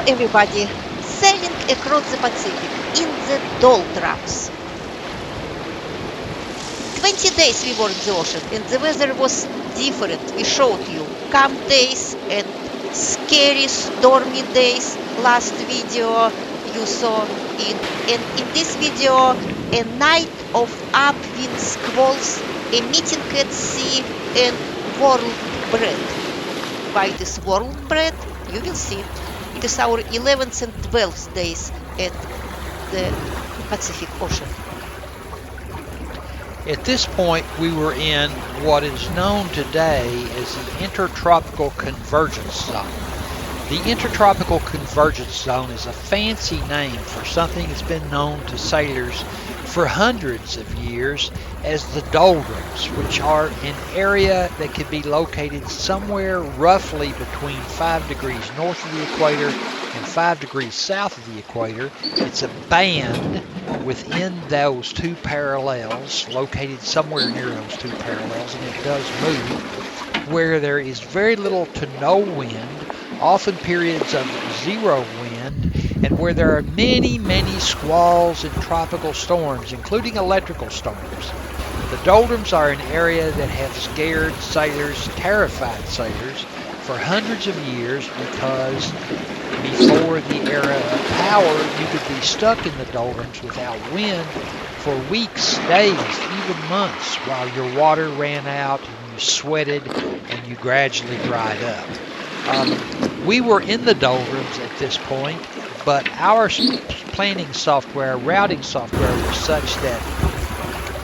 everybody, sailing across the Pacific in the doldrums. 20 days we were in the ocean and the weather was different. We showed you calm days and scary stormy days. Last video you saw and in this video a night of upwind squalls, a meeting at sea and world bread. Why this world bread? You will see. It is our 11th and 12th days at the Pacific Ocean. At this point, we were in what is known today as the Intertropical Convergence Zone. The Intertropical Convergence Zone is a fancy name for something that's been known to sailors for hundreds of years as the doldrums, which are an area that can be located somewhere roughly between 5 degrees north of the equator and 5 degrees south of the equator. It's a band within those two parallels, located somewhere near those two parallels, and it does move, where there is very little to no wind, often periods of zero wind, and where there are many, many squalls and tropical storms, including electrical storms. The doldrums are an area that have scared sailors, terrified sailors, for hundreds of years because before the era of power, you could be stuck in the doldrums without wind for weeks, days, even months while your water ran out and you sweated and you gradually dried up. We were in the doldrums at this point, but our planning software, routing software was such that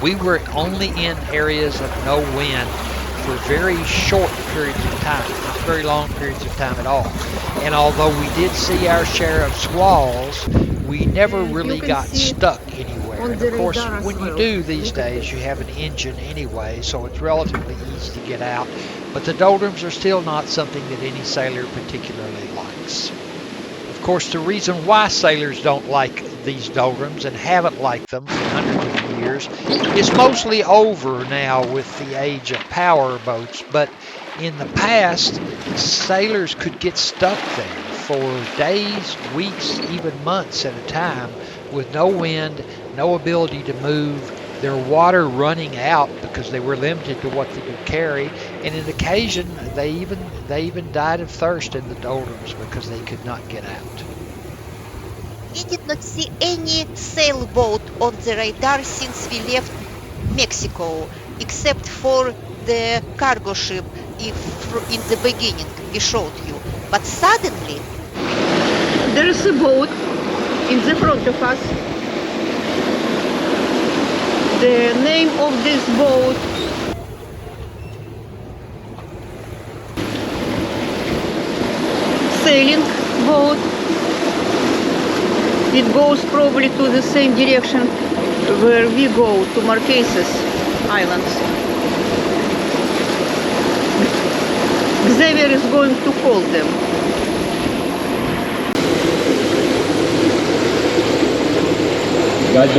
we were only in areas of no wind for very short periods of time, not very long periods of time at all. And although we did see our share of squalls, we never really got stuck anywhere. And of course, when you do these days, you have an engine anyway, so it's relatively easy to get out. But the doldrums are still not something that any sailor particularly likes. Of course, the reason why sailors don't like these doldrums and haven't liked them for hundreds of years is mostly over now with the age of power boats. But in the past, sailors could get stuck there for days, weeks, even months at a time with no wind, no ability to move, their water running out because they were limited to what they could carry, and on occasion they even died of thirst in the doldrums because they could not get out. We did not see any sailboat on the radar since we left Mexico, except for the cargo ship in the beginning we showed you. But suddenly there is a boat in the front of us. The name of this boat sailing boat. It goes probably to the same direction where we go, to Marquesas Islands. Xavier is going to call them. Bad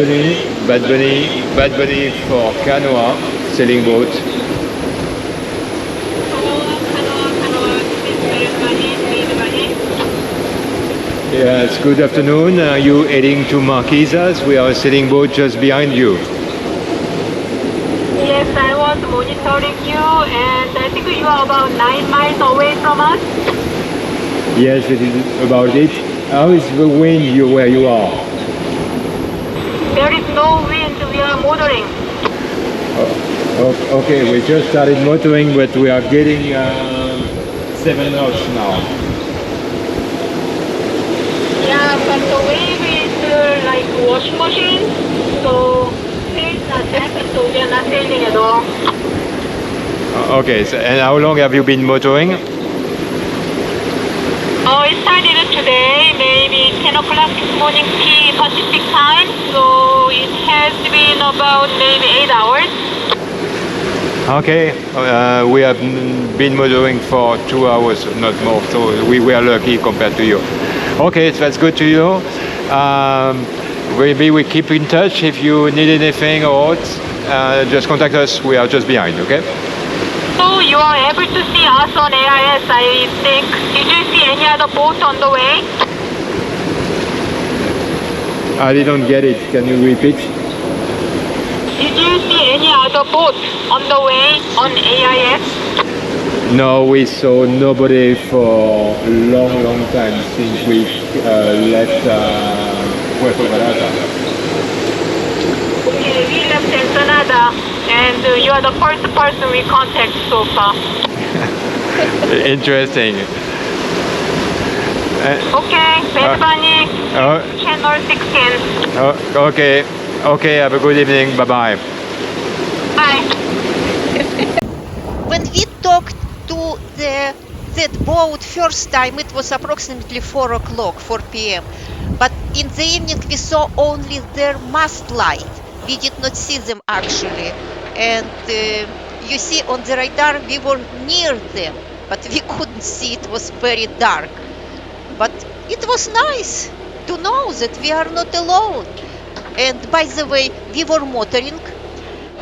bunny for Kanoa, sailing boat. Yes, good afternoon. Are you heading to Marquesas? We are a sailing boat just behind you. Yes, I was monitoring you, and I think you are about 9 miles away from us. Yes, it is about it. How is the wind where you are? There is no wind, we are motoring. Okay, we just started motoring, but we are getting 7 knots now. Yeah, but the wave is like washing machine, so it's not that, so we are not sailing at all. Okay, so, and how long have you been motoring? Oh, it started today, maybe 10 o'clock this morning Pacific time, so it has been about maybe 8 hours. Okay, we have been motoring for 2 hours, not more, so we were lucky compared to you. Okay, that's good to you. Maybe we keep in touch. If you need anything or just contact us. We are just behind, okay? So you are able to see us on AIS, I think. Did you see any other boat on the way? I didn't get it. Can you repeat? Did you see any other boat on the way on AIS? No, we saw nobody for a long time since we left Puerta Vallarta. Okay, we left Ensenada, and you are the first person we contact so far. Interesting. Okay, Pennsylvania, Oh, channel 16. okay. Okay, have a good evening. Bye-bye. Bye. When we talked to that boat first time, it was approximately 4 o'clock, 4 p.m. But in the evening we saw only their mast light. We did not see them actually. And you see on the radar we were near them, but we couldn't see. It was very dark. But it was nice to know that we are not alone. And by the way, we were motoring,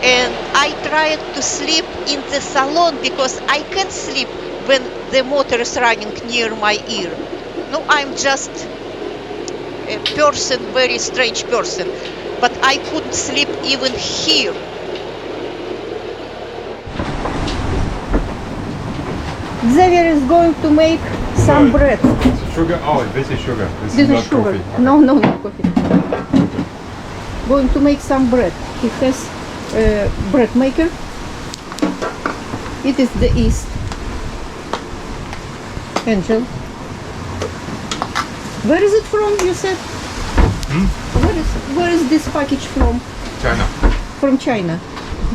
and I tried to sleep in the salon because I can't sleep when the motor is running near my ear. No, I'm just a person, very strange person, but I couldn't sleep even here. Xavier is going to make some bread. Sugar? Oh, this is sugar. This is sugar. No, no, not coffee. Going to make some bread. He has a bread maker. It is the yeast. Angel. Where is it from, you said? Where is this package from? China. From China.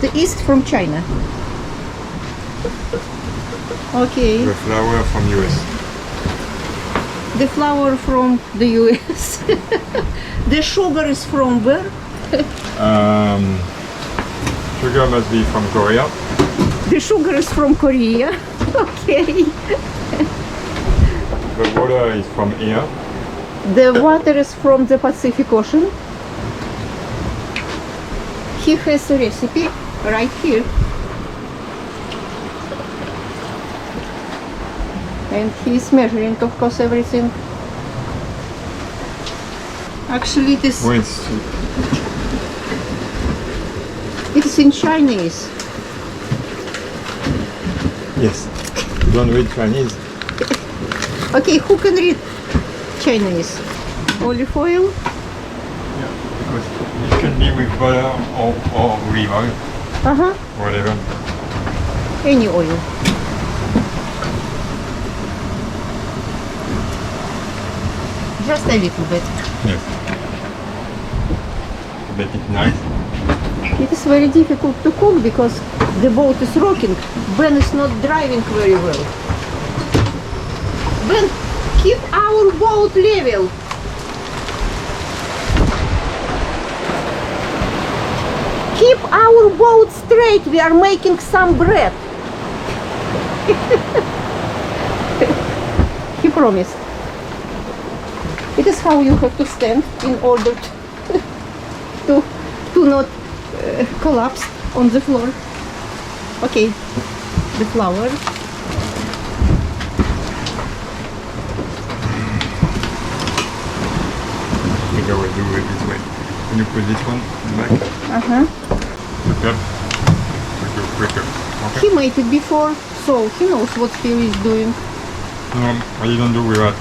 The yeast from China. Okay. The flour from US. The flour from the US. The sugar is from where? Sugar must be from Korea. The sugar is from Korea. Okay. The water is from here. The water is from the Pacific Ocean. He has a recipe right here. And he's measuring, of course, everything. Actually, it is in Chinese. Yes. You don't read Chinese. Okay, who can read Chinese? Olive oil? Yeah, because it can be with butter or olive oil, Uh-huh. whatever. Any oil. Just a little bit. Yes. Make it nice. It is very difficult to cook because the boat is rocking. Ben is not driving very well. Ben, keep our boat level. Keep our boat straight. We are making some bread. He promised. It is how you have to stand in order to not collapse on the floor. Okay, the flour. I think I will do it this way. Can you put this one back? Uh-huh. Quicker. Quicker. Okay. He made it before, so he knows what he is doing. I didn't do with what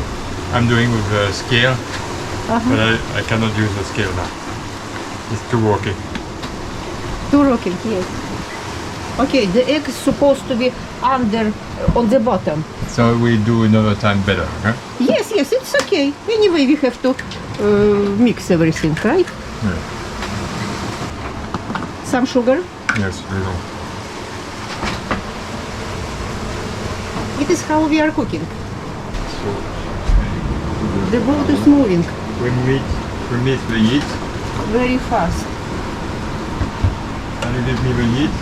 I'm doing with the scale, but I cannot use the scale now. It's too rocky. Too rocking, yes. Okay, the egg is supposed to be under, on the bottom. So we do another time better, okay? Yes, yes, it's okay. Anyway, we have to mix everything, right? Yeah. Some sugar. Yes, we do. It is how we are cooking. So The boat is moving we mix the yeast. very fast. Can you give me the yeast?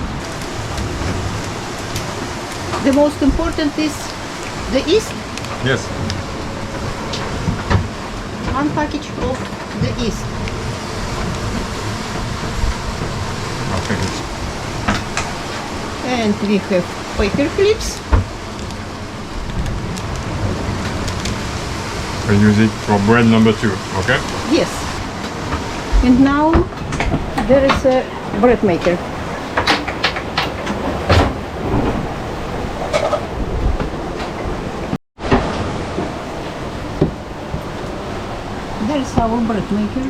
The most important is the yeast. Yes. One package of the yeast. Okay. And we have paper clips. We use it for bread number 2, okay? Yes. And now there is a bread maker. There is our bread maker.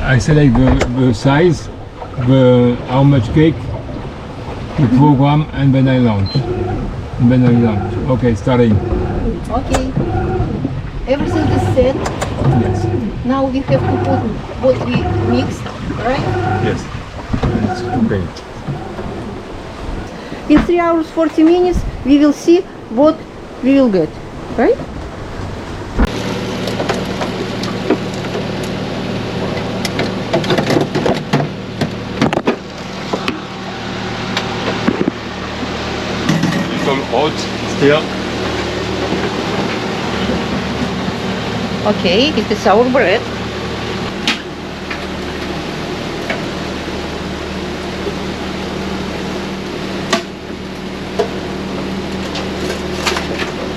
I select the size, how much cake, the program, and then I launch. Okay, starting. Okay. Everything is set. Yes. Now we have to put what we mixed, right? Yes. Okay. In 3 hours 40 minutes we will see what we will get, right? Some hot still. Okay, it is our bread.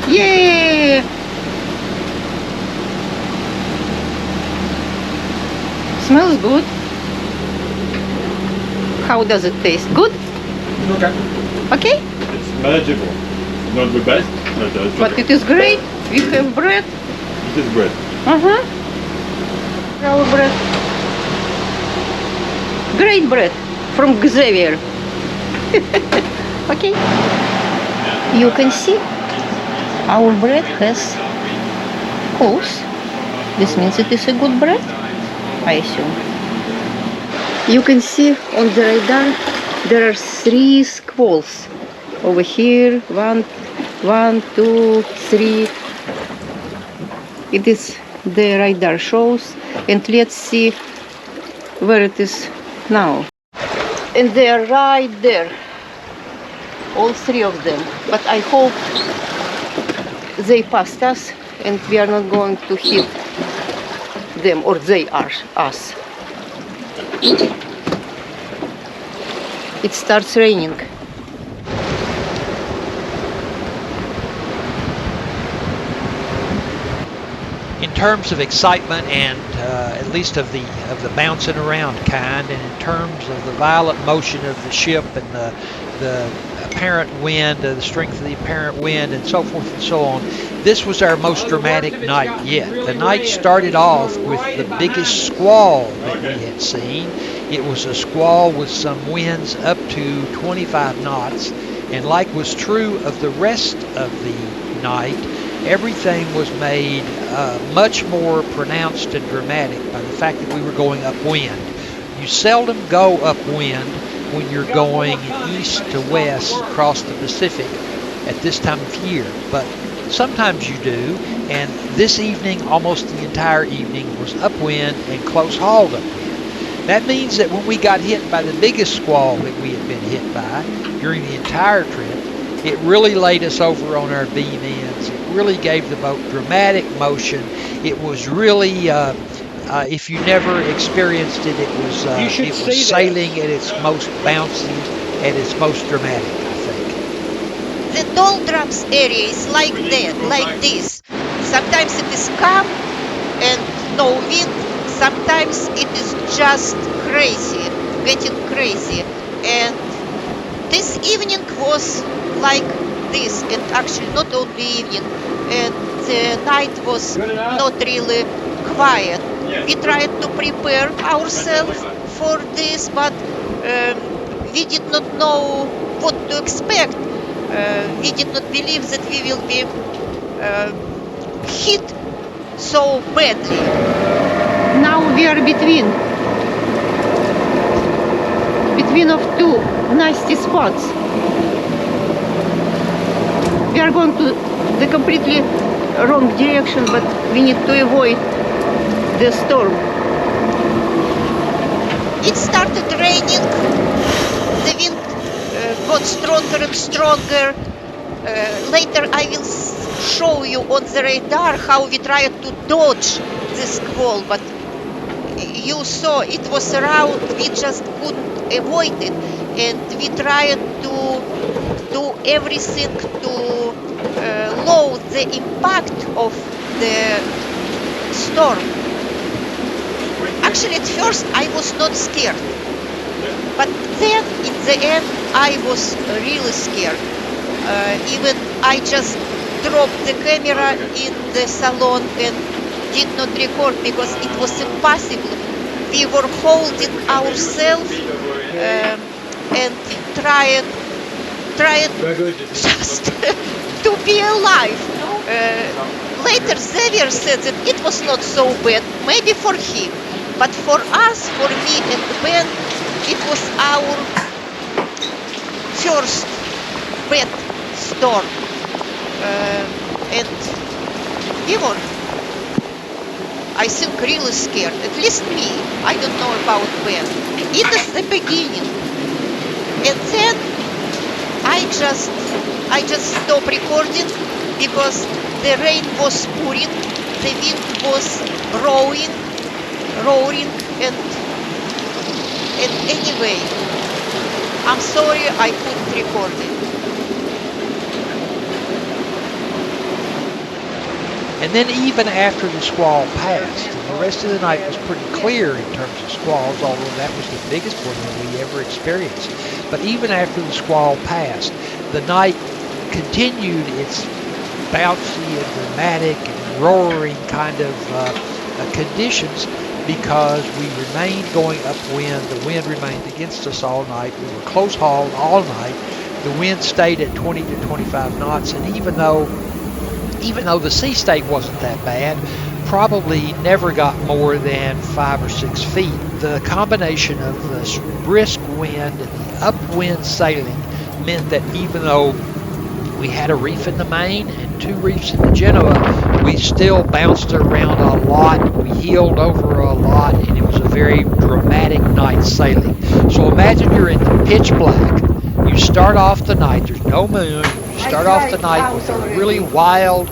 Yay! Smells good. How does it taste? Good? Okay. Okay? It's manageable. Not the best, But it is great. We have bread. it is bread. Our bread. Great bread from Xavier. Okay. You can see our bread has holes. This means it is a good bread, I assume. You can see on the radar there are 3 squalls. Over here, 1, 2, 3. It is the radar shows, and let's see where it is now. And they are right there, all 3 of them. But I hope they passed us and we are not going to hit them, or they are us. It starts raining. In terms of excitement and at least of the bouncing around kind, and in terms of the violent motion of the ship and the apparent wind, the strength of the apparent wind, and so forth and so on, this was our most dramatic night yet. The night started off with the biggest squall that we had seen. It was a squall with some winds up to 25 knots, and like was true of the rest of the night, everything was made much more pronounced and dramatic by the fact that we were going upwind. You seldom go upwind when you're going east to west across the Pacific at this time of year, but sometimes you do, and this evening, almost the entire evening, was upwind and close hauled upwind. That means that when we got hit by the biggest squall that we had been hit by during the entire trip, it really laid us over on our beam ends. It really gave the boat dramatic motion. It was really, if you never experienced it, it was sailing at its most bouncy, at its most dramatic, I think. The doldrums area is like that, like this. Sometimes it is calm and no wind. Sometimes it is just crazy, getting crazy. And this evening was like this, and actually not only evening, and the night was not really quiet. We tried to prepare ourselves for this, but we did not know what to expect. We did not believe that we will be hit so badly. Now we are between of 2 nasty spots. We are going to the completely wrong direction, but we need to avoid the storm. It started raining. The wind got stronger and stronger. Later I will show you on the radar how we tried to dodge the squall, but you saw it was around, we just couldn't avoid it, and we tried to do everything to lower the impact of the storm. Actually, at first I was not scared, but then in the end I was really scared. Even I just dropped the camera in the salon and did not record because it was impossible. We were holding ourselves and trying just to be alive. Later Xavier said that it was not so bad, maybe for him, but for us, for me and Ben, it was our first bad storm, and we were, I think, really scared. At least me. I don't know about Ben. It is the beginning, and then I just stopped recording because the rain was pouring, the wind was roaring, and anyway, I'm sorry I couldn't record it. And then even after the squall passed, and the rest of the night was pretty clear in terms of squalls, although that was the biggest one that we ever experienced. But even after the squall passed, the night continued its bouncy and dramatic and roaring kind of conditions because we remained going upwind. The wind remained against us all night. We were close hauled all night. The wind stayed at 20 to 25 knots, and even though the sea state wasn't that bad, probably never got more than 5 or 6 feet. The combination of the brisk wind and the upwind sailing meant that even though we had a reef in the main and 2 reefs in the Genoa, we still bounced around a lot, we heeled over a lot, and it was a very dramatic night sailing. So imagine you're in the pitch black, you start off the night, there's no moon, you start off the night with a really wild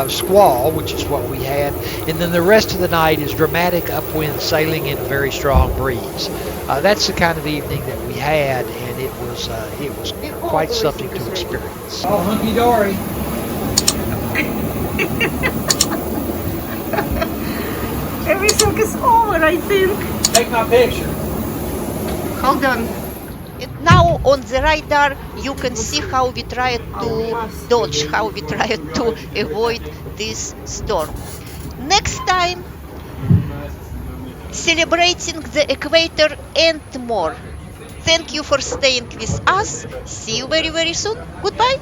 squall, which is what we had, and then the rest of the night is dramatic upwind sailing in a very strong breeze. That's the kind of evening that we had, and it was quite something to experience. Oh, hunky dory! Everything is over, I think. Take my picture. Hold on. And now on the radar you can see how we tried to dodge, how we tried to avoid this storm. Next time, celebrating the equator and more. Thank you for staying with us. See you very, very soon. Goodbye.